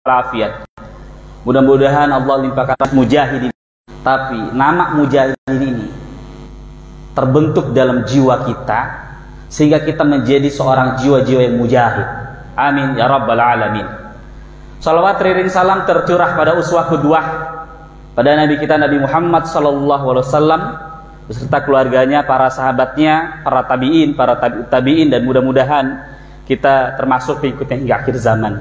walafiat. Mudah-mudahan Allah limpahkan mujahidin. Tapi nama mujahidin ini terbentuk dalam jiwa kita sehingga kita menjadi seorang jiwa-jiwa yang mujahid. Amin ya rabbal alamin. Salawat ring salam tercurah pada uswah kedua pada Nabi kita Nabi Muhammad sallallahu alaihi wasallam beserta keluarganya, para sahabatnya, para tabi'in, para tabi'in, dan mudah-mudahan kita termasuk pengikutnya hingga akhir zaman.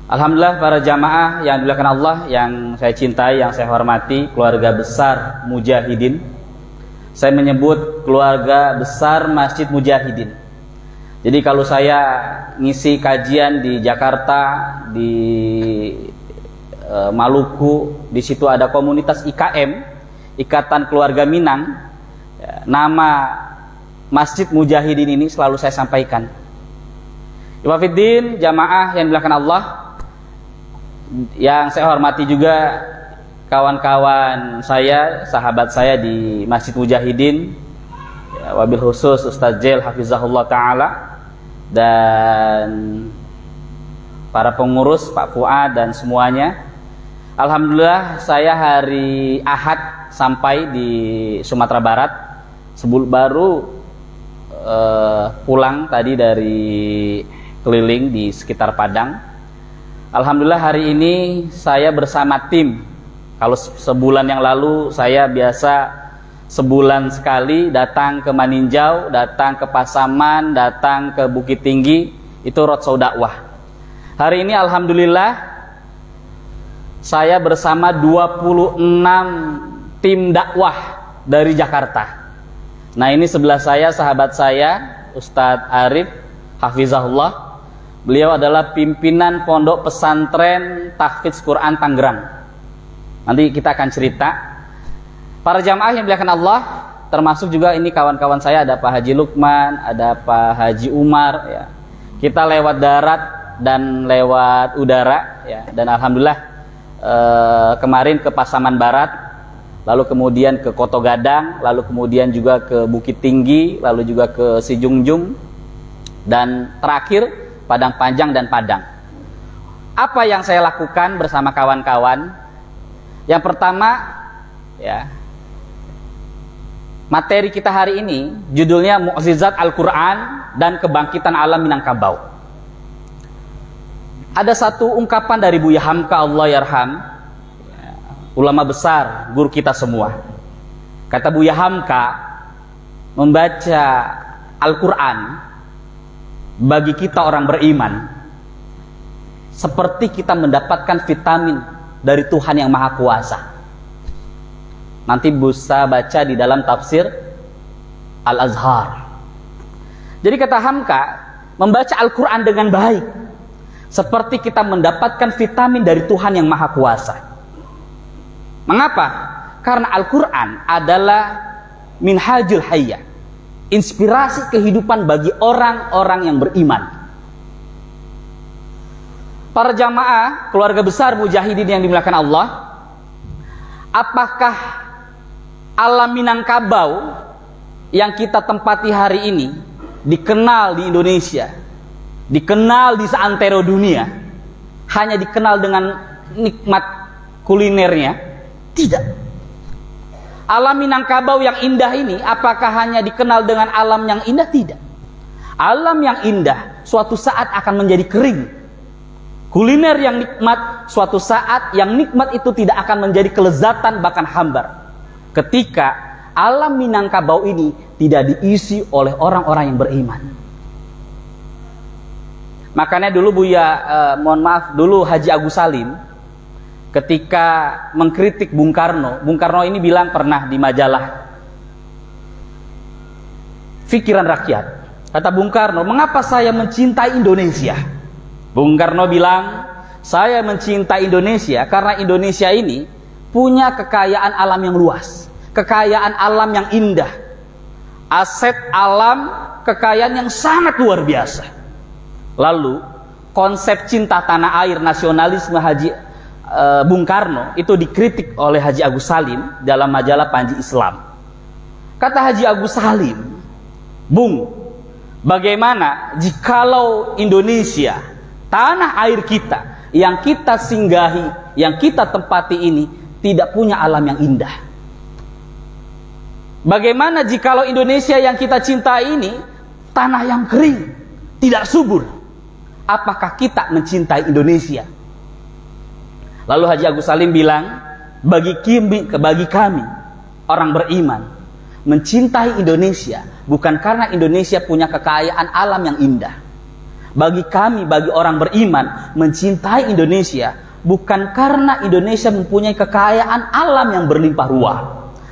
Alhamdulillah para jamaah yang dimuliakan Allah, yang saya cintai, yang saya hormati, keluarga besar Mujahidin. Saya menyebut keluarga besar Masjid Mujahidin. Jadi kalau saya ngisi kajian di Jakarta, di Maluku, di situ ada komunitas IKM, Ikatan Keluarga Minang. Nama Masjid Mujahidin ini selalu saya sampaikan. Iwafiddin, jamaah yang dimuliakan Allah, yang saya hormati juga kawan-kawan saya, sahabat saya di Masjid Mujahidin, ya, wabil khusus Ustaz Jel hafizahullah ta'ala, dan para pengurus Pak Fuad dan semuanya. Alhamdulillah saya hari Ahad sampai di Sumatera Barat, baru pulang tadi dari keliling di sekitar Padang. Alhamdulillah hari ini saya bersama tim. Kalau sebulan yang lalu saya biasa sebulan sekali datang ke Maninjau, datang ke Pasaman, datang ke Bukit Tinggi, itu roadshow dakwah. Hari ini alhamdulillah saya bersama 26 tim dakwah dari Jakarta. Nah, ini sebelah saya sahabat saya Ustadz Arif hafizahullah. Beliau adalah pimpinan Pondok Pesantren Tahfidz Quran Tangerang. Nanti kita akan cerita. Para jamaah yang dimuliakan Allah, termasuk juga ini kawan-kawan saya, ada Pak Haji Lukman, ada Pak Haji Umar, ya. Kita lewat darat dan lewat udara, ya. Dan alhamdulillah kemarin ke Pasaman Barat, lalu kemudian ke Koto Gadang, lalu kemudian juga ke Bukit Tinggi, lalu juga ke Sijungjung, dan terakhir Padang Panjang dan Padang. Apa yang saya lakukan bersama kawan-kawan? Yang pertama, ya, materi kita hari ini judulnya Mu'jizat Al-Quran dan Kebangkitan Alam Minangkabau. Ada satu ungkapan dari Buya Hamka, Allah yarham, ya, ulama besar, guru kita semua. Kata Buya Hamka, membaca Al-Quran bagi kita orang beriman seperti kita mendapatkan vitamin dari Tuhan yang Maha Kuasa. Nanti bisa baca di dalam tafsir Al-Azhar. Jadi kata Hamka, membaca Al-Quran dengan baik seperti kita mendapatkan vitamin dari Tuhan yang Maha Kuasa. Mengapa? Karena Al-Quran adalah minhajul hayyah, inspirasi kehidupan bagi orang-orang yang beriman. Para jamaah keluarga besar Mujahidin yang dimuliakan Allah, apakah alam Minangkabau yang kita tempati hari ini dikenal di Indonesia, dikenal di seantero dunia, hanya dikenal dengan nikmat kulinernya? Tidak. Alam Minangkabau yang indah ini apakah hanya dikenal dengan alam yang indah? Tidak. Alam yang indah suatu saat akan menjadi kering. Kuliner yang nikmat suatu saat yang nikmat itu tidak akan menjadi kelezatan, bahkan hambar, ketika alam Minangkabau ini tidak diisi oleh orang-orang yang beriman. Makanya dulu mohon maaf, dulu Haji Agus Salim ketika mengkritik Bung Karno ini bilang pernah di majalah Pikiran Rakyat, kata Bung Karno, mengapa saya mencintai Indonesia? Bung Karno bilang, saya mencintai Indonesia karena Indonesia ini punya kekayaan alam yang luas, kekayaan alam yang indah, aset alam, kekayaan yang sangat luar biasa. Lalu konsep cinta tanah air, nasionalisme Bung Karno itu dikritik oleh Haji Agus Salim dalam majalah Panji Islam. Kata Haji Agus Salim, Bung, bagaimana jikalau Indonesia, tanah air kita, yang kita singgahi, yang kita tempati ini tidak punya alam yang indah. Bagaimana jikalau Indonesia yang kita cintai ini tanah yang kering, tidak subur? Apakah kita mencintai Indonesia? Lalu Haji Agus Salim bilang, bagi kami orang beriman, mencintai Indonesia bukan karena Indonesia punya kekayaan alam yang indah. Bagi kami, bagi orang beriman, mencintai Indonesia bukan karena Indonesia mempunyai kekayaan alam yang berlimpah ruah.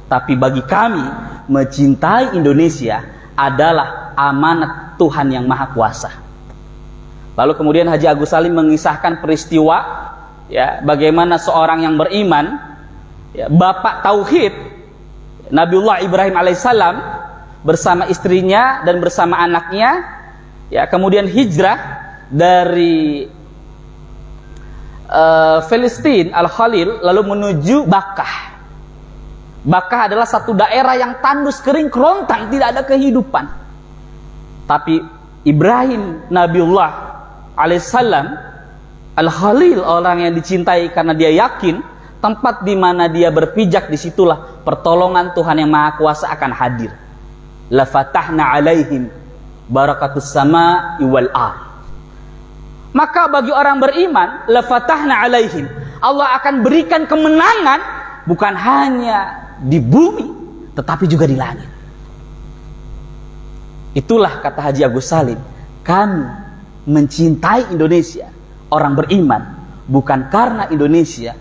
Tapi bagi kami, mencintai Indonesia adalah amanat Tuhan yang Maha Kuasa. Lalu kemudian Haji Agus Salim mengisahkan peristiwa, ya, bagaimana seorang yang beriman, ya, bapak tauhid, Nabiullah Ibrahim alaihissalam bersama istrinya dan bersama anaknya, ya, kemudian hijrah dari Filistin Al-Khalil lalu menuju Bakkah. Bakkah adalah satu daerah yang tandus, kering, kerontang, tidak ada kehidupan. Tapi Ibrahim Nabiullah alaihissalam Al-Khalil, orang yang dicintai karena dia yakin tempat di mana dia berpijak, disitulah pertolongan Tuhan yang Maha Kuasa akan hadir. La fatahna alaihim barakatus sama'i wal ardh. Maka bagi orang beriman, la fatahna alaihim, Allah akan berikan kemenangan bukan hanya di bumi tetapi juga di langit. Itulah kata Haji Agus Salim, kami mencintai Indonesia, orang beriman, bukan karena Indonesia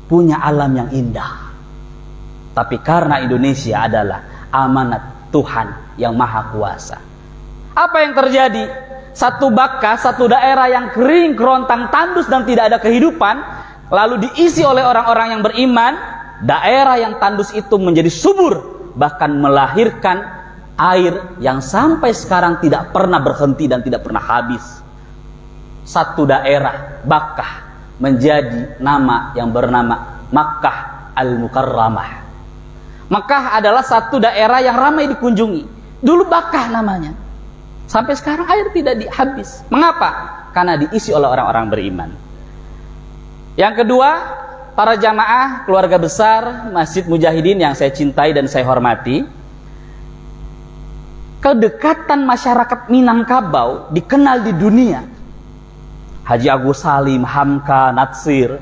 punya alam yang indah, tapi karena Indonesia adalah amanat Tuhan yang Maha Kuasa. Apa yang terjadi? Satu Bakkah, satu daerah yang kering, kerontang, tandus dan tidak ada kehidupan, lalu diisi oleh orang-orang yang beriman. Daerah yang tandus itu menjadi subur, bahkan melahirkan air yang sampai sekarang tidak pernah berhenti dan tidak pernah habis. Satu daerah Bakkah menjadi nama yang bernama Makkah Al-Mukarramah. Makkah adalah satu daerah yang ramai dikunjungi. Dulu Bakkah namanya. Sampai sekarang air tidak habis. Mengapa? Karena diisi oleh orang-orang beriman. Yang kedua, para jamaah keluarga besar Masjid Mujahidin yang saya cintai dan saya hormati, kedekatan masyarakat Minangkabau dikenal di dunia. Haji Agus Salim, Hamka, Natsir,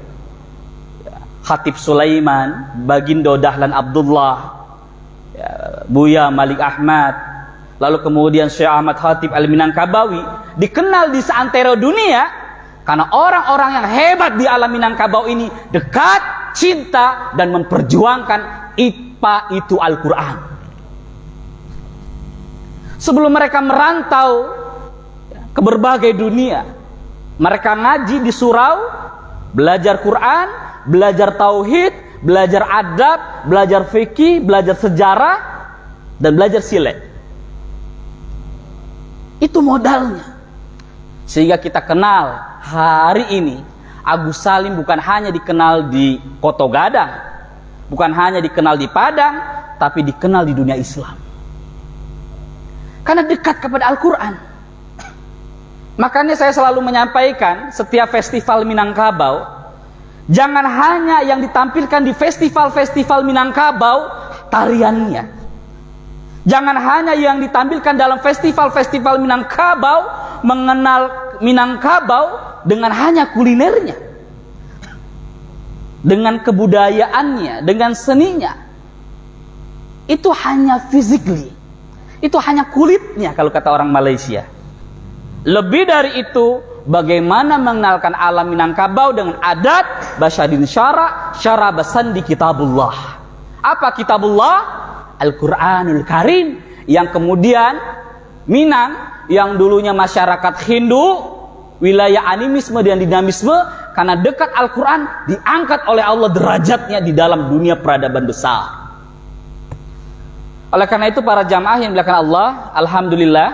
Khatib Sulaiman, Bagindo Dahlan Abdullah, Buya Malik Ahmad, lalu kemudian Syekh Ahmad Khatib Al-Minangkabawi, dikenal di seantero dunia karena orang-orang yang hebat di alam Minangkabau ini dekat, cinta, dan memperjuangkan IPA itu Al-Quran. Sebelum mereka merantau ke berbagai dunia, mereka ngaji di surau, belajar Quran, belajar tauhid, belajar adab, belajar fikih, belajar sejarah, dan belajar silat. Itu modalnya. Sehingga kita kenal hari ini Agus Salim bukan hanya dikenal di Koto Gadang, bukan hanya dikenal di Padang, tapi dikenal di dunia Islam. Karena dekat kepada Al-Quran. Makanya saya selalu menyampaikan setiap festival Minangkabau, jangan hanya yang ditampilkan di festival-festival Minangkabau tariannya. Jangan hanya yang ditampilkan dalam festival-festival Minangkabau mengenal Minangkabau dengan hanya kulinernya, dengan kebudayaannya, dengan seninya. Itu hanya physically, itu hanya kulitnya kalau kata orang Malaysia. Lebih dari itu, bagaimana mengenalkan alam Minangkabau dengan adat Basyadin Syara Basandi Kitabullah. Apa Kitabullah? Al-Quranul Karim, yang kemudian Minang yang dulunya masyarakat Hindu, wilayah animisme dan dinamisme, karena dekat Al-Quran diangkat oleh Allah derajatnya di dalam dunia peradaban besar. Oleh karena itu para jamaah yang dimuliakan Allah, alhamdulillah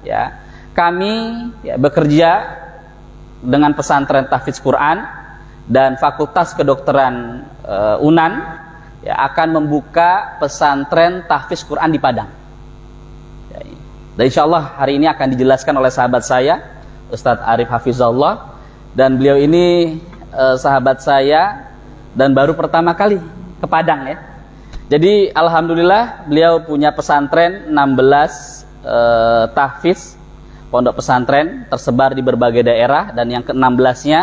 ya, kami bekerja dengan pesantren Tahfidz Quran dan Fakultas Kedokteran UNAN akan membuka pesantren Tahfidz Quran di Padang. Dan insya Allah hari ini akan dijelaskan oleh sahabat saya Ustadz Arif Hafizahullah Dan beliau ini sahabat saya dan baru pertama kali ke Padang ya. Jadi alhamdulillah beliau punya pesantren 16 tahfiz pondok pesantren tersebar di berbagai daerah, dan yang ke-16-nya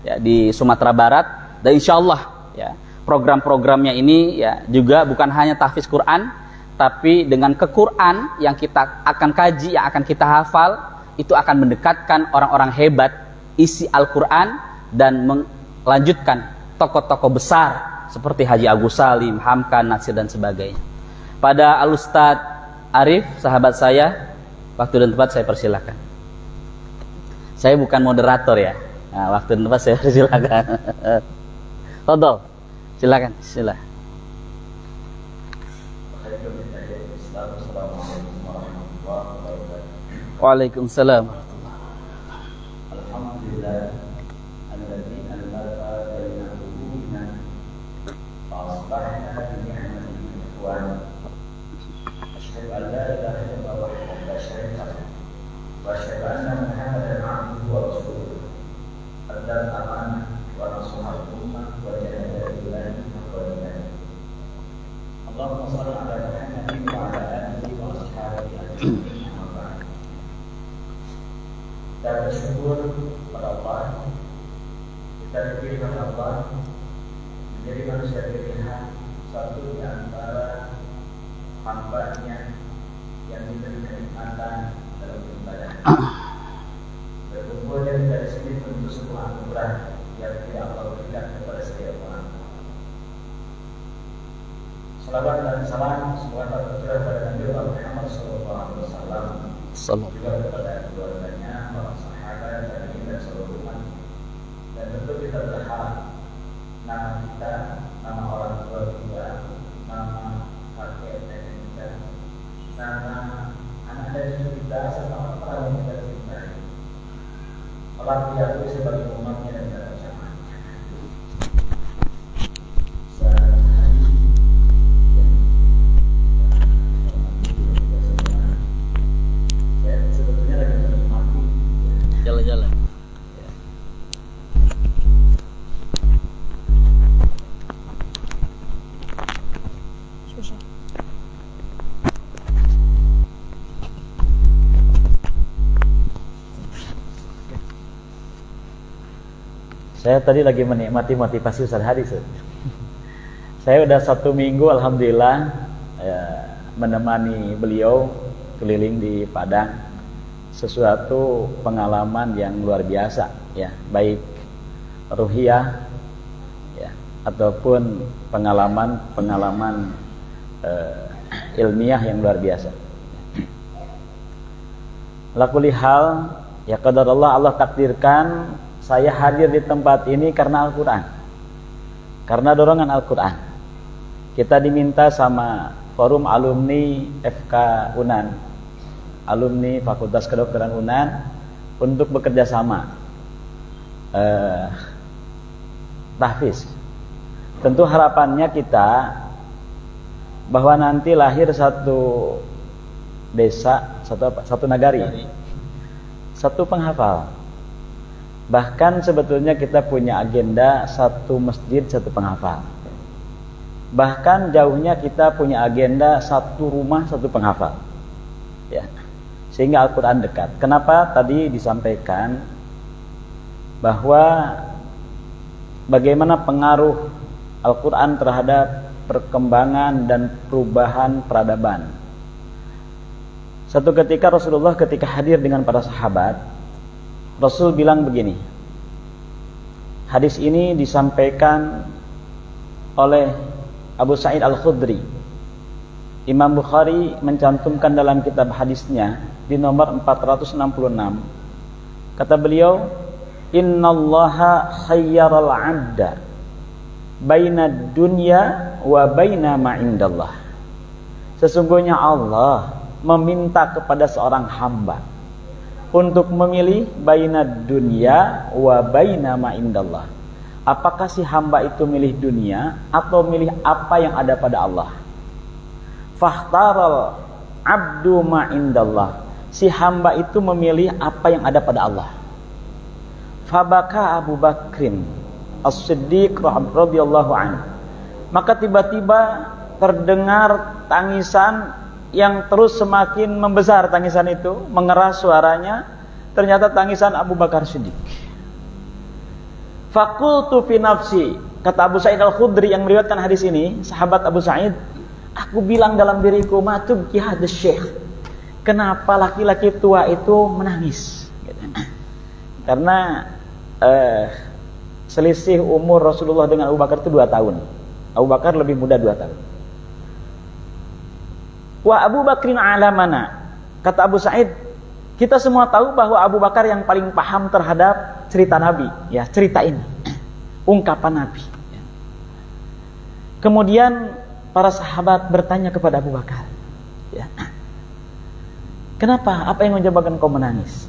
ya di Sumatera Barat. Dan insyaallah ya program-programnya ini ya juga bukan hanya tahfiz Quran, tapi dengan ke-Quran yang kita akan kaji, yang akan kita hafal, itu akan mendekatkan orang-orang hebat isi Al-Quran dan melanjutkan tokoh-tokoh besar seperti Haji Agus Salim, Hamka, Natsir dan sebagainya. Pada Al-Ustadz Arif, sahabat saya, waktu dan tempat saya persilakan. Saya bukan moderator ya. Nah, waktu dan tempat saya persilakan. Todol, silakan. Bismillah. Waalaikumsalam. Alhamdulillah alladzi anzala baina qulubina fa asbahna bi ni'matihi ikhwana. Asyhadu an la ilaha illallah wahdahu la syarika lahu wa asyhadu anna Muhammadan 'abduhu wa rasuluh. Adal amanah wa nasuha ummah wa jahada billahi haqqa. Allahumma shalli ala Muhammadin wa ala alihi wa ashabihi ajma'in. Kita bersyukur pada Allah, kita dipilih oleh Allah menjadi manusia pilihan, satu di antara hamba-Nya yang diberi kenikmatan dalam beribadah. Berkumpul dari sini tentu sebuah anugerah yang tidak Allah berikan kepada setiap orang. Salawat dan salam semoga tercurah pada Nabi Muhammad SAW, juga kepada keluarganya, para sahabat, tabi'in dan seluruh umat. Dan tentu kita berharap nama kita, nama orang tua kita, nama kakek nenek kita, nama anak dan cucu kita, serta orang yang kita cintai, Allah diakui sebagai umatnya dan dalam jamaahnya. Jalan-jalan. Susah. Saya tadi lagi menikmati motivasi Ustaz Hadi. Saya udah 1 minggu alhamdulillah menemani beliau keliling di Padang. Sesuatu pengalaman yang luar biasa ya, baik ruhiyah ya ataupun pengalaman ilmiah yang luar biasa. Lakuli hal ya qadarullah, Allah takdirkan saya hadir di tempat ini karena Al-Quran, karena dorongan Al-Quran. Kita diminta sama forum alumni FK Unan, alumni Fakultas Kedokteran Unan, untuk bekerja sama tahfiz. Tentu harapannya kita bahwa nanti lahir satu desa, satu nagari, satu penghafal. Bahkan sebetulnya kita punya agenda satu masjid, satu penghafal. Bahkan jauhnya kita punya agenda satu rumah, satu penghafal. Ya. Sehingga Al-Quran dekat. Kenapa tadi disampaikan bahwa bagaimana pengaruh Al-Quran terhadap perkembangan dan perubahan peradaban. Satu ketika Rasulullah ketika hadir dengan para sahabat, Rasul bilang begini. Hadis ini disampaikan oleh Abu Sa'id Al-Khudri. Imam Bukhari mencantumkan dalam kitab hadisnya di nomor 466. Kata beliau, innallaha khayyaral 'abda baina dunya wa baina ma indallah. Sesungguhnya Allah meminta kepada seorang hamba untuk memilih baina dunya wa baina ma indallah. Apakah si hamba itu milih dunia atau milih apa yang ada pada Allah? Fahtaral abdu ma indallah. Si hamba itu memilih apa yang ada pada Allah. Fabaka Abu Bakrin As-Siddiq radhiyallahu anhu. Maka tiba-tiba terdengar tangisan yang terus semakin membesar. Tangisan itu mengeras suaranya. Ternyata tangisan Abu Bakar Siddiq. Faqultu fi nafsi, kata Abu Sa'id Al-Khudri yang meriwayatkan hadis ini, sahabat Abu Sa'id, aku bilang dalam diriku, matub hadis syekh, kenapa laki-laki tua itu menangis? Karena selisih umur Rasulullah dengan Abu Bakar itu 2 tahun. Abu Bakar lebih muda 2 tahun. Wa Abu Bakrin alamana, kata Abu Sa'id, kita semua tahu bahwa Abu Bakar yang paling paham terhadap cerita Nabi, ya, cerita ini, ungkapan Nabi. Kemudian para sahabat bertanya kepada Abu Bakar, ya, kenapa? Apa yang menyebabkan kau menangis?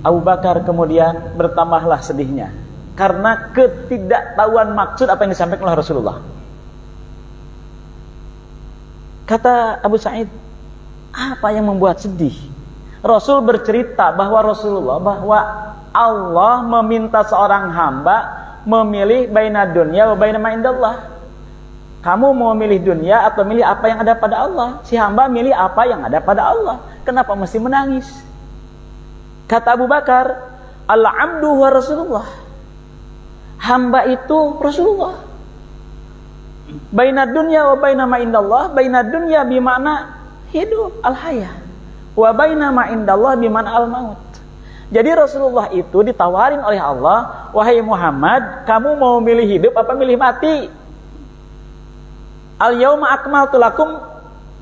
Abu Bakar kemudian bertambahlah sedihnya karena ketidaktahuan maksud apa yang disampaikan oleh Rasulullah. Kata Abu Sa'id, apa yang membuat sedih? Rasul bercerita bahwa Allah meminta seorang hamba memilih baina dunya wa baina ma indallah. Kamu mau milih dunia atau milih apa yang ada pada Allah? Si hamba milih apa yang ada pada Allah. Kenapa mesti menangis? Kata Abu Bakar, al-abdu wa Rasulullah. Hamba itu Rasulullah. Baina dunya wa baina ma indallah. Baina dunya bimana hidup, al-hayah. Wa baina ma indallah bimana al-maut. Jadi Rasulullah itu ditawarin oleh Allah, wahai Muhammad, kamu mau milih hidup apa milih mati? Al-yauma akmaltu lakum,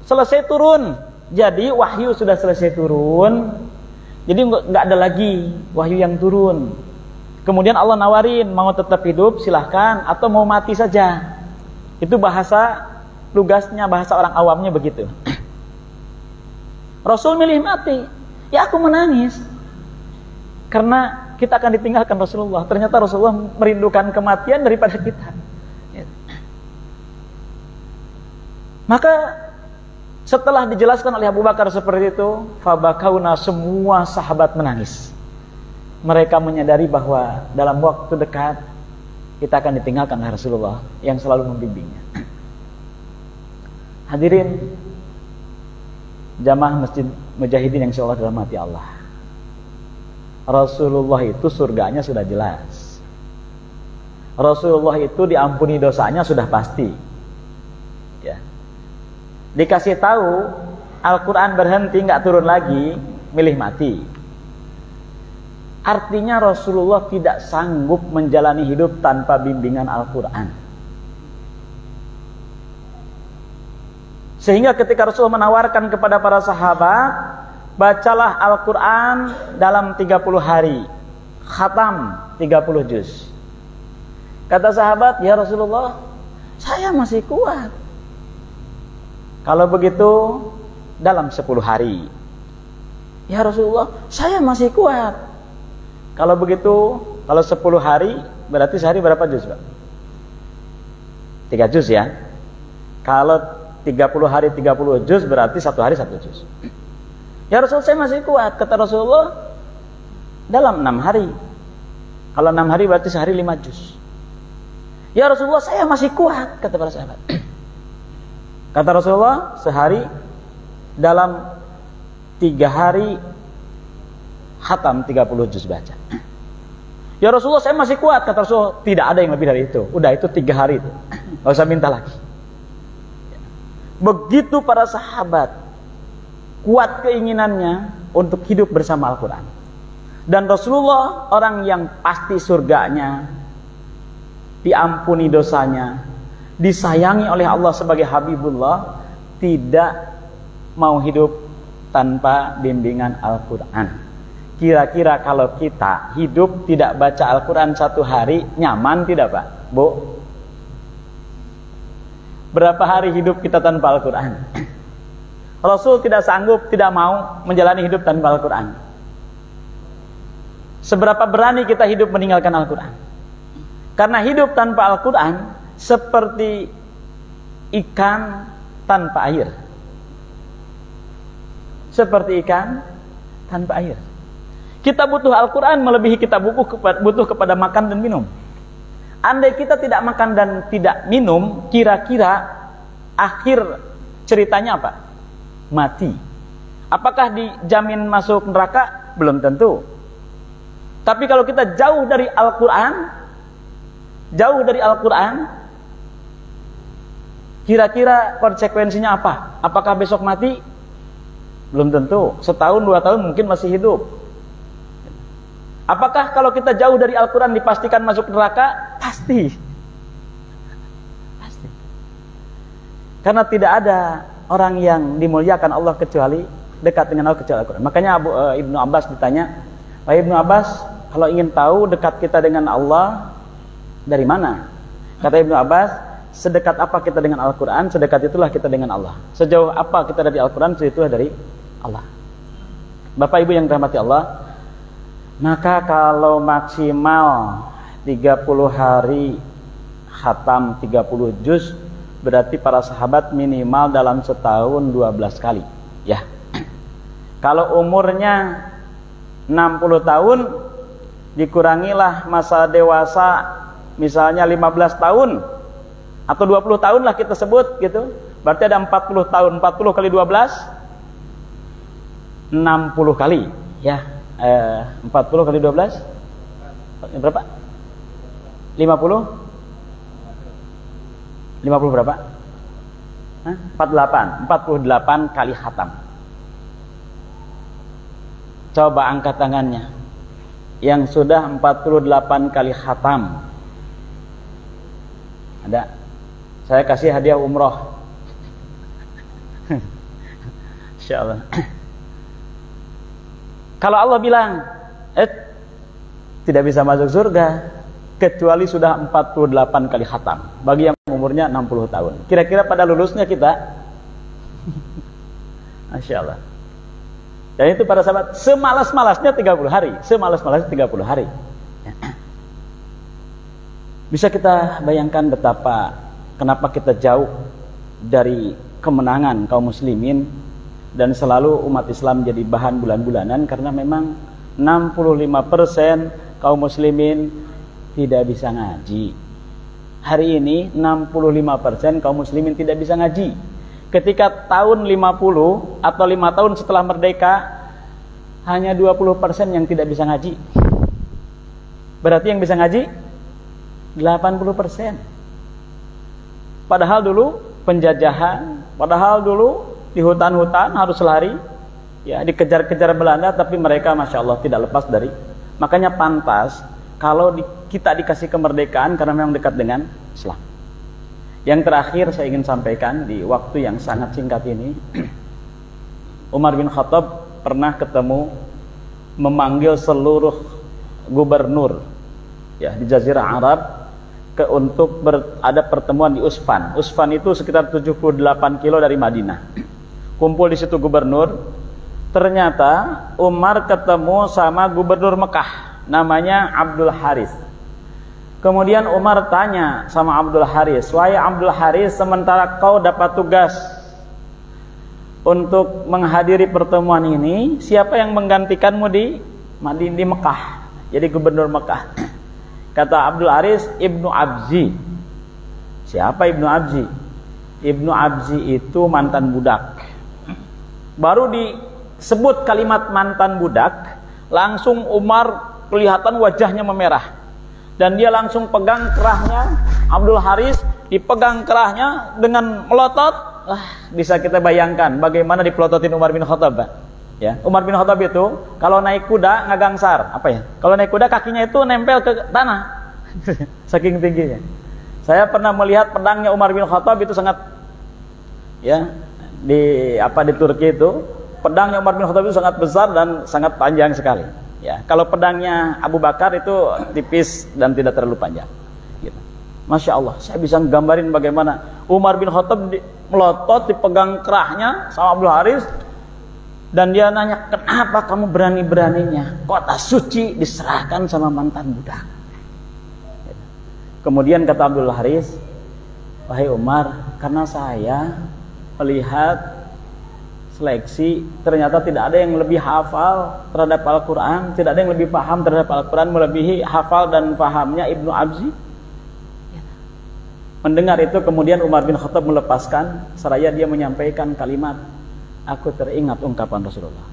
selesai turun. Jadi wahyu sudah selesai turun. Jadi enggak ada lagi wahyu yang turun. Kemudian Allah nawarin, mau tetap hidup silahkan atau mau mati saja. Itu bahasa lugasnya, bahasa orang awamnya begitu. Rasul milih mati. Ya aku menangis. Karena kita akan ditinggalkan Rasulullah. Ternyata Rasulullah merindukan kematian daripada kita. Maka setelah dijelaskan oleh Abu Bakar seperti itu, fabakauna, semua sahabat menangis. Mereka menyadari bahwa dalam waktu dekat kita akan ditinggalkan oleh Rasulullah yang selalu membimbingnya. Hadirin jamaah Masjid Mujahidin yang insyaallah dalam hati Allah. Rasulullah itu surganya sudah jelas. Rasulullah itu diampuni dosanya sudah pasti. Ya. Dikasih tahu Al-Quran berhenti, nggak turun lagi, milih mati. Artinya Rasulullah tidak sanggup menjalani hidup tanpa bimbingan Al-Quran. Sehingga ketika Rasulullah menawarkan kepada para sahabat, bacalah Al-Quran dalam 30 hari, khatam 30 juz. Kata sahabat, ya Rasulullah, saya masih kuat. Kalau begitu dalam 10 hari. Ya Rasulullah, saya masih kuat. Kalau begitu, kalau 10 hari, berarti sehari berapa juz, Pak? 3 juz ya. Kalau 30 hari 30 juz, berarti 1 hari 1 juz. Ya Rasulullah, saya masih kuat. Kata Rasulullah, dalam 6 hari. Kalau 6 hari berarti sehari 5 juz. Ya Rasulullah, saya masih kuat. Kata para sahabat. Kata Rasulullah, sehari dalam 3 hari khatam 30 juz baca. Ya Rasulullah, saya masih kuat. Kata Rasulullah, tidak ada yang lebih dari itu. Udah, itu 3 hari itu. Gak usah minta lagi. Begitu para sahabat kuat keinginannya untuk hidup bersama Al-Quran. Dan Rasulullah orang yang pasti surganya, diampuni dosanya, disayangi oleh Allah sebagai Habibullah, tidak mau hidup tanpa bimbingan Al-Quran. Kira-kira kalau kita hidup tidak baca Al-Quran 1 hari, nyaman tidak Pak? Bu? Berapa hari hidup kita tanpa Al-Quran? Rasul tidak sanggup, tidak mau menjalani hidup tanpa Al-Quran. Seberapa berani kita hidup meninggalkan Al-Quran? Karena hidup tanpa Al-Quran seperti ikan tanpa air. Seperti ikan tanpa air. Kita butuh Al-Quran melebihi kita butuh kepada makan dan minum. Andai kita tidak makan dan tidak minum, kira-kira akhir ceritanya apa? Mati. Apakah dijamin masuk neraka? Belum tentu. Tapi kalau kita jauh dari Al-Quran, kira-kira konsekuensinya apa? Apakah besok mati? Belum tentu. Setahun, 2 tahun mungkin masih hidup. Apakah kalau kita jauh dari Al-Quran dipastikan masuk neraka? Pasti. Karena tidak ada orang yang dimuliakan Allah kecuali dekat dengan Allah kecuali Al-Quran. Makanya Ibnu Abbas ditanya, Wahai Ibnu Abbas, kalau ingin tahu dekat kita dengan Allah dari mana? Kata Ibnu Abbas, sedekat apa kita dengan Al-Quran, sedekat itulah kita dengan Allah. Sejauh apa kita dari Al-Quran, sejauh itulah dari Allah. Bapak Ibu yang dirahmati Allah, maka kalau maksimal 30 hari khatam 30 juz, berarti para sahabat minimal dalam setahun 12 kali. Ya. Kalau umurnya 60 tahun, dikurangilah masa dewasa misalnya 15 tahun atau 20 tahun lah kita sebut gitu. Berarti ada 40 tahun, 40 kali 12 60 kali, ya. 40 kali 12 berapa? 50 berapa? 48 kali khatam. Coba angkat tangannya yang sudah 48 kali khatam. Ada? Saya kasih hadiah umroh. Insyaallah. Kalau Allah bilang tidak bisa masuk surga kecuali sudah 48 kali khatam bagi yang umurnya 60 tahun. Kira-kira pada lulusnya kita? Masya Allah. Dan itu para sahabat semalas-malasnya 30 hari. Semalas-malasnya 30 hari. Bisa kita bayangkan betapa kenapa kita jauh dari kemenangan kaum muslimin dan selalu umat Islam jadi bahan bulan-bulanan, karena memang 65% kaum muslimin tidak bisa ngaji. Hari ini 65% kaum muslimin tidak bisa ngaji. Ketika tahun 50 atau 5 tahun setelah merdeka, hanya 20% yang tidak bisa ngaji. Berarti yang bisa ngaji 80%. Padahal dulu penjajahan, padahal dulu di hutan-hutan harus lari, ya, dikejar-kejar Belanda, tapi mereka Masya Allah tidak lepas dari. Makanya pantas kalau kita dikasih kemerdekaan karena memang dekat dengan Islam. Yang terakhir saya ingin sampaikan di waktu yang sangat singkat ini, Umar bin Khattab pernah ketemu, memanggil seluruh gubernur, ya, di Jazirah Arab untuk ada pertemuan di Usfan. Usfan itu sekitar 78 kilo dari Madinah. Kumpul di situ gubernur. Ternyata Umar ketemu sama gubernur Mekah, namanya Abdul Haris. Kemudian Umar tanya sama Abdul Haris, "Wahai Abdul Haris, sementara kau dapat tugas untuk menghadiri pertemuan ini, siapa yang menggantikanmu di Mekah, jadi gubernur Mekah?" Kata Abdul Haris, Ibnu Abzi. Siapa Ibnu Abzi? Ibnu Abzi itu mantan budak. Baru disebut kalimat mantan budak, langsung Umar kelihatan wajahnya memerah, dan dia langsung pegang kerahnya. Abdul Haris dipegang kerahnya dengan melotot. Bisa kita bayangkan bagaimana dipelototin Umar bin Khattab, ya. Umar bin Khattab itu kalau naik kuda ngagangsar, apa ya? Kalau naik kuda kakinya itu nempel ke tanah, saking tingginya. Saya pernah melihat pedangnya Umar bin Khattab itu sangat, ya, di Turki itu pedangnya Umar bin Khattab itu sangat besar dan sangat panjang sekali, ya. Kalau pedangnya Abu Bakar itu tipis dan tidak terlalu panjang, gitu. Masya Allah, saya bisa nggambarin bagaimana Umar bin Khattab melotot, dipegang kerahnya sama Abdul Haris, dan dia nanya, "Kenapa kamu berani-beraninya kota suci diserahkan sama mantan budak?" Kemudian kata Abdul Haris, "Wahai Umar, karena saya melihat seleksi, ternyata tidak ada yang lebih hafal terhadap Al-Quran, tidak ada yang lebih paham terhadap Al-Quran melebihi hafal dan pahamnya Ibnu Abzi. Mendengar itu kemudian Umar bin Khattab melepaskan seraya dia menyampaikan kalimat, aku teringat ungkapan Rasulullah,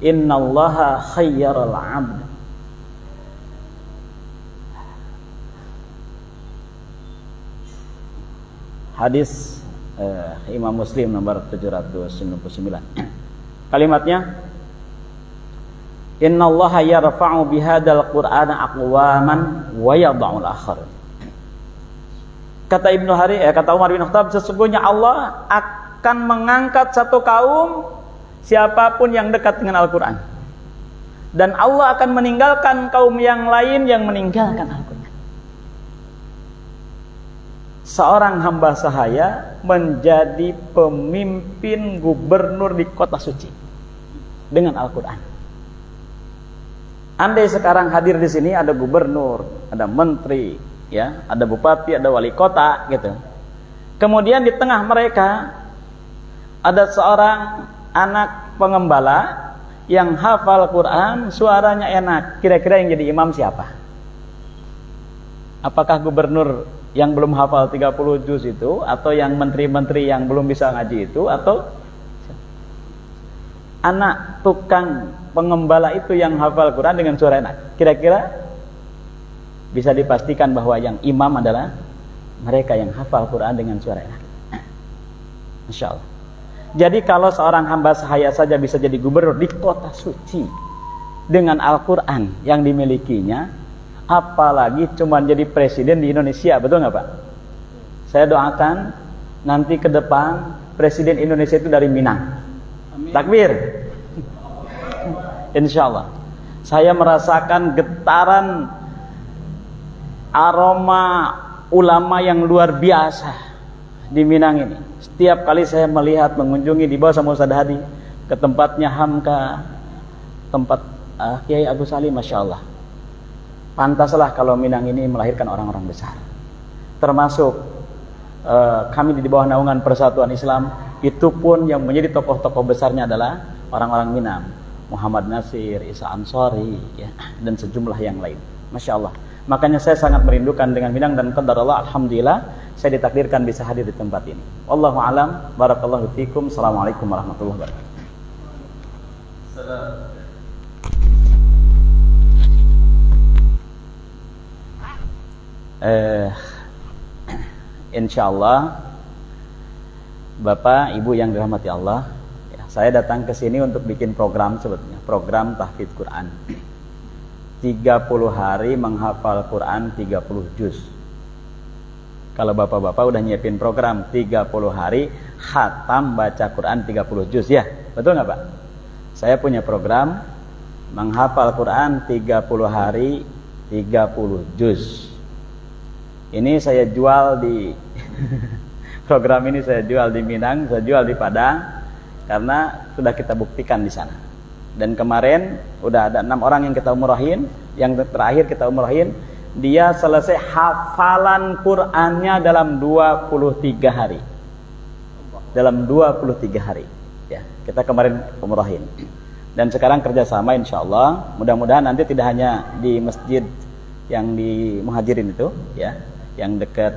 innallaha khayyaral 'abd. Hadis Imam Muslim nomor 799. Kalimatnya, innallaha yarfa'u bihadzal qur'ana aqwaman wa yadh'ul akharin. Kata kata Umar bin Khattab, sesungguhnya Allah akan mengangkat satu kaum siapapun yang dekat dengan Al-Qur'an, dan Allah akan meninggalkan kaum yang lain yang meninggalkan Al-Qur'an. Seorang hamba sahaya menjadi pemimpin gubernur di kota suci dengan Al-Quran. Andai sekarang hadir di sini ada gubernur, ada menteri, ya, ada bupati, ada wali kota, gitu. Kemudian di tengah mereka ada seorang anak pengembala yang hafal Quran, suaranya enak. Kira-kira yang jadi imam siapa? Apakah gubernur yang belum hafal 30 juz itu, atau yang menteri-menteri yang belum bisa ngaji itu, atau anak tukang pengembala itu yang hafal Quran dengan suara enak? Kira-kira bisa dipastikan bahwa yang imam adalah mereka yang hafal Quran dengan suara enak. Masya Allah. Jadi kalau seorang hamba sahaya saja bisa jadi gubernur di kota suci dengan Al-Quran yang dimilikinya, apalagi cuma jadi presiden di Indonesia, betul nggak Pak? Saya doakan nanti ke depan presiden Indonesia itu dari Minang. Amin. Takbir. Insya Allah. Saya merasakan getaran aroma ulama yang luar biasa di Minang ini. Setiap kali saya melihat, mengunjungi, dibawa sama Ustaz Hadi ke tempatnya Hamka, tempat Kiai Abu Salim, Masya Allah. Pantaslah kalau Minang ini melahirkan orang-orang besar. Termasuk kami di bawah naungan Persatuan Islam, itu pun yang menjadi tokoh-tokoh besarnya adalah orang-orang Minang. Muhammad Nasir, Isa Ansori, ya, dan sejumlah yang lain. Masya Allah. Makanya saya sangat merindukan dengan Minang, dan qadarullah, alhamdulillah saya ditakdirkan bisa hadir di tempat ini. Wallahu alam, barakallahu fikum. Assalamualaikum warahmatullahi wabarakatuh. Insyaallah Bapak Ibu yang dirahmati Allah, ya, saya datang ke sini untuk bikin program, sebetulnya program tahfidz Quran. 30 hari menghafal Quran 30 juz. Kalau bapak-bapak udah nyiapin program 30 hari khatam baca Quran 30 juz, ya betul nggak Pak? Saya punya program menghafal Quran 30 hari 30 juz. Ini saya jual di program ini saya jual di Minang, saya jual di Padang, karena sudah kita buktikan di sana. Dan kemarin udah ada 6 orang yang kita umrohin, yang terakhir kita umrohin, dia selesai hafalan Qur'annya dalam 23 hari. Dalam 23 hari. Ya, kita kemarin umrohin. Dan sekarang kerjasama insya Allah, mudah-mudahan nanti tidak hanya di masjid yang di Muhajirin itu, ya, yang dekat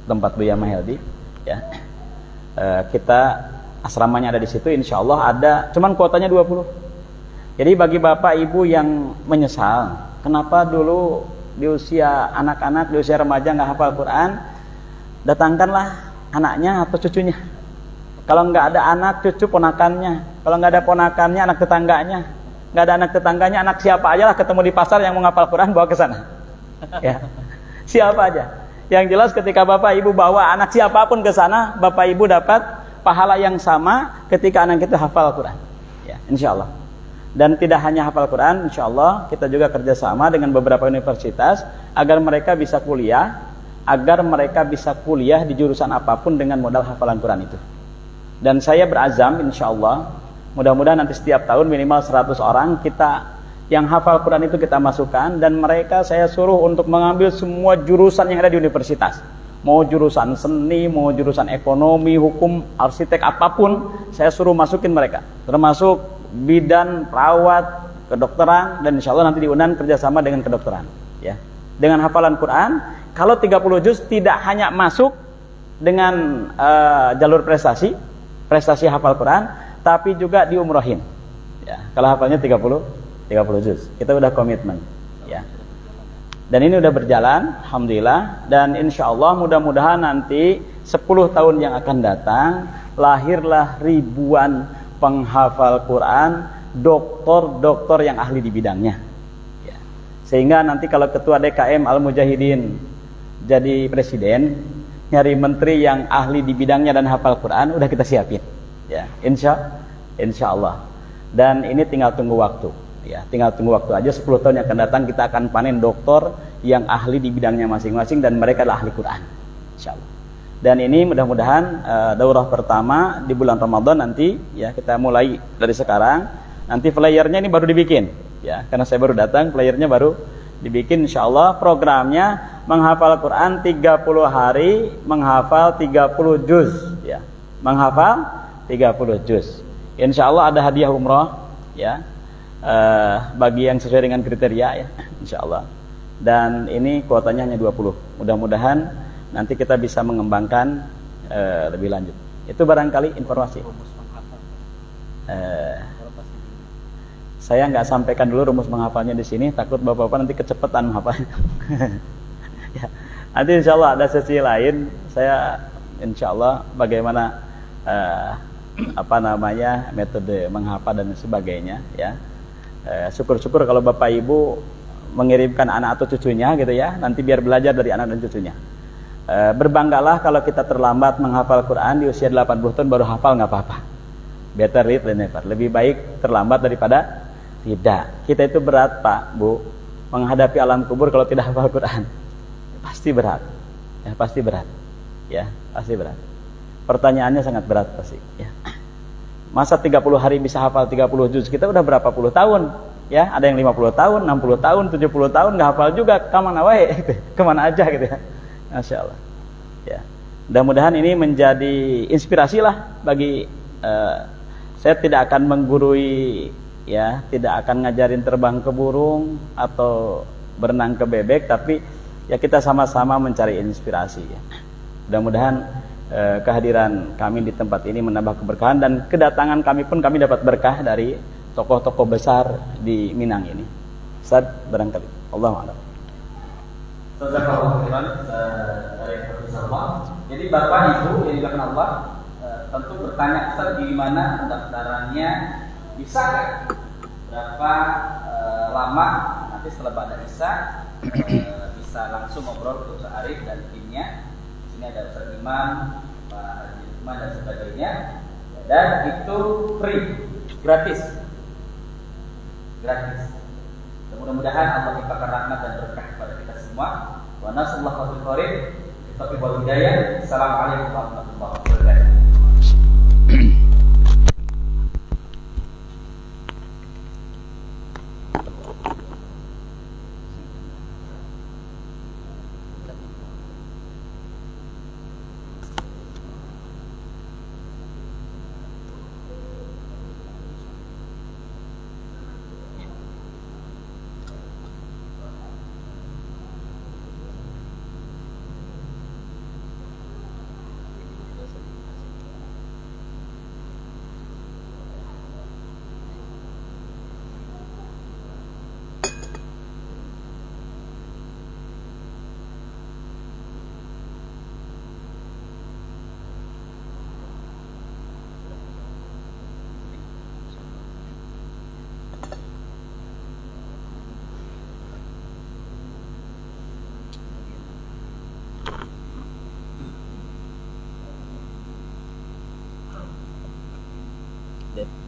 tempat Buya Maheldi, ya, kita asramanya ada di situ, insya Allah ada, cuman kuotanya 20. Jadi bagi bapak ibu yang menyesal kenapa dulu di usia anak-anak, di usia remaja nggak hafal Quran, datangkanlah anaknya atau cucunya. Kalau nggak ada anak, cucu ponakannya. Kalau nggak ada ponakannya, anak tetangganya. Nggak ada anak tetangganya, anak siapa aja lah ketemu di pasar yang mau ngapal Quran, bawa ke sana. Ya. Siapa aja. Yang jelas ketika bapak ibu bawa anak siapapun ke sana, bapak ibu dapat pahala yang sama ketika anak itu hafal Quran. Ya, insya Allah. Dan tidak hanya hafal Quran, insya Allah kita juga kerjasama dengan beberapa universitas agar mereka bisa kuliah di jurusan apapun dengan modal hafalan Quran itu. Dan saya berazam, insya Allah, mudah-mudahan nanti setiap tahun minimal 100 orang kita yang hafal Quran itu kita masukkan, dan mereka saya suruh untuk mengambil semua jurusan yang ada di universitas, Mau jurusan seni, mau jurusan ekonomi, hukum, arsitek, apapun, saya suruh masukin mereka. Termasuk bidan, perawat, kedokteran, dan insya Allah nanti diundang kerjasama dengan kedokteran. Ya. Dengan hafalan Quran, kalau 30 juz tidak hanya masuk dengan jalur prestasi hafal Quran, tapi juga diumrohin. Ya, kalau hafalnya 30 juz, kita udah komitmen. Ya. Dan ini udah berjalan, alhamdulillah. Dan insya Allah mudah-mudahan nanti 10 tahun yang akan datang lahirlah ribuan penghafal Quran, doktor yang ahli di bidangnya. Ya. Sehingga nanti kalau ketua DKM Al-Mujahidin jadi presiden, nyari menteri yang ahli di bidangnya dan hafal Quran, udah kita siapin. Ya, insya Allah. Dan ini tinggal tunggu waktu. Ya, tinggal tunggu waktu aja. 10 tahun yang akan datang kita akan panen doktor yang ahli di bidangnya masing-masing dan mereka adalah ahli Quran, insya Allah. Dan ini mudah-mudahan daurah pertama di bulan Ramadan nanti, ya kita mulai dari sekarang. Nanti flyernya ini baru dibikin, ya karena saya baru datang, flyernya baru dibikin. Insya Allah programnya menghafal Quran 30 hari, menghafal 30 juz, ya menghafal 30 juz. Insya Allah ada hadiah umroh, ya. Bagi yang sesuai dengan kriteria, ya insya Allah. Dan ini kuotanya hanya 20. Mudah-mudahan nanti kita bisa mengembangkan lebih lanjut. Itu barangkali informasi. Saya nggak sampaikan dulu rumus menghafalnya di sini, takut bapak-bapak nanti kecepatan menghafalnya. Ya, nanti insya Allah ada sesi lain, saya insya Allah bagaimana metode menghafal dan sebagainya, ya. Syukur-syukur kalau bapak ibu mengirimkan anak atau cucunya gitu ya, nanti biar belajar dari anak dan cucunya. Berbanggalah kalau kita terlambat menghafal Quran di usia 80 tahun baru hafal, nggak apa-apa. Better late than never. Lebih baik terlambat daripada tidak. Kita itu berat Pak, Bu, menghadapi alam kubur kalau tidak hafal Quran. Pasti berat. Ya, pasti berat. Ya, pasti berat. Pertanyaannya sangat berat pasti, ya. Masa 30 hari bisa hafal 30 juz, kita udah berapa puluh tahun, ya, ada yang 50 tahun, 60 tahun, 70 tahun nggak hafal juga, kemana wae gitu. Kemana aja gitu ya. Masya Allah, ya. Mudah-mudahan ini menjadi inspirasi lah bagi saya tidak akan menggurui, ya, tidak akan ngajarin terbang ke burung atau berenang ke bebek, tapi ya kita sama-sama mencari inspirasi, ya. Mudah-mudahan kehadiran kami di tempat ini menambah keberkahan, dan kedatangan kami pun kami dapat berkah dari tokoh-tokoh besar di Minang ini. Ustaz, barangkali. Allahu a'lam. Jadi Bapak Ibu yang dilakukan Allah tentu bertanya, Ustaz, di mana pendaftarannya, bisa kan? Berapa lama nanti setelah Bapak Isa bisa langsung ngobrol ke Ustaz Arif dan timnya. Ini ada Ustaz Imam, Pak Haji Lukman dan sebagainya, dan itu free, gratis. Mudah-mudahan Allah limpahkan rahmat dan berkah kepada kita semua. Wa nasallahu alaihi wa sallam. Assalamualaikum warahmatullahi wabarakatuh. Deh.